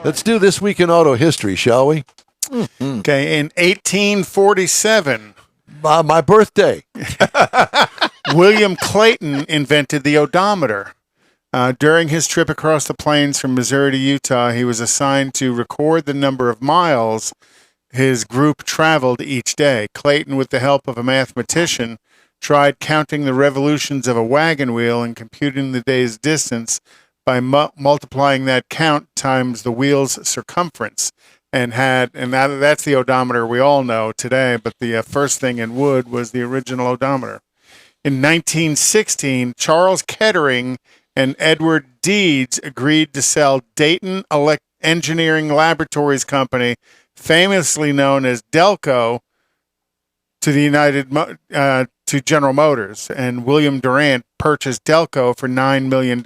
Let's do This Week in Auto History, shall we? Okay, in 1847, My birthday. William Clayton invented the odometer. During his trip across the plains from Missouri to Utah, he was assigned to record the number of miles his group traveled each day. Clayton, with the help of a mathematician, tried counting the revolutions of a wagon wheel and computing the day's distance by multiplying that count times the wheel's circumference. And that's the odometer we all know today, but the first thing in wood was the original odometer. In 1916, Charles Kettering and Edward Deeds agreed to sell Dayton Engineering Laboratories Company, famously known as Delco, to General Motors, and William Durant purchased Delco for $9 million.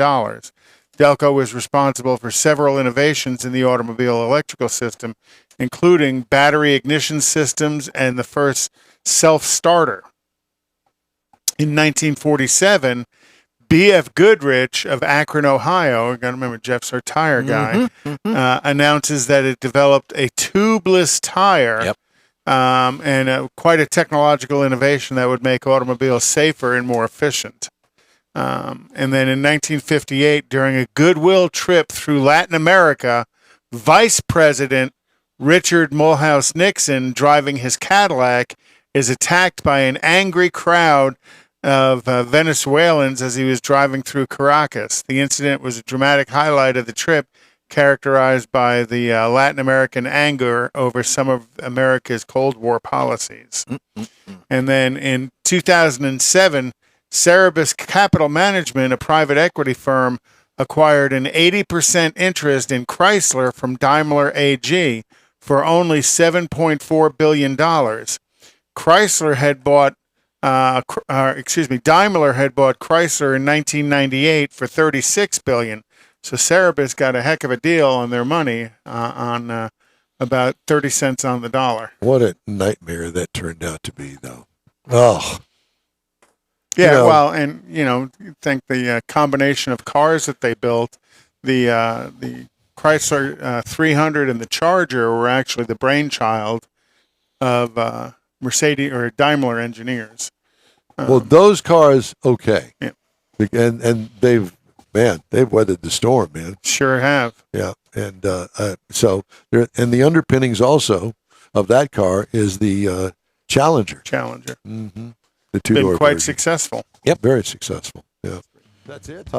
Delco was responsible for several innovations in the automobile electrical system, including battery ignition systems and the first self-starter. In 1947, B.F. Goodrich of Akron, Ohio, I got to remember Jeff's our tire guy, announces that it developed a tubeless tire, and quite a technological innovation that would make automobiles safer and more efficient. And then in 1958, during a goodwill trip through Latin America, Vice President Richard Mulhouse Nixon, driving his Cadillac, is attacked by an angry crowd of Venezuelans as he was driving through Caracas. The incident was a dramatic highlight of the trip, characterized by the Latin American anger over some of America's Cold War policies. And then in 2007, Cerebus Capital Management, a private equity firm, acquired an 80% interest in Chrysler from Daimler AG for only $7.4 billion. Daimler had bought Chrysler in 1998 for $36 billion. So Cerebus got a heck of a deal on their money on about 30 cents on the dollar. What a nightmare that turned out to be, though. Oh. Yeah, well, and, you think the combination of cars that they built, the Chrysler 300 and the Charger were actually the brainchild of Mercedes or Daimler engineers. Well, those cars, okay. Yeah. And they've weathered the storm, man. Sure have. Yeah, and and the underpinnings also of that car is the Challenger. Mm-hmm. The two-door been quite version. successful. Yep, very successful. Yeah, that's it.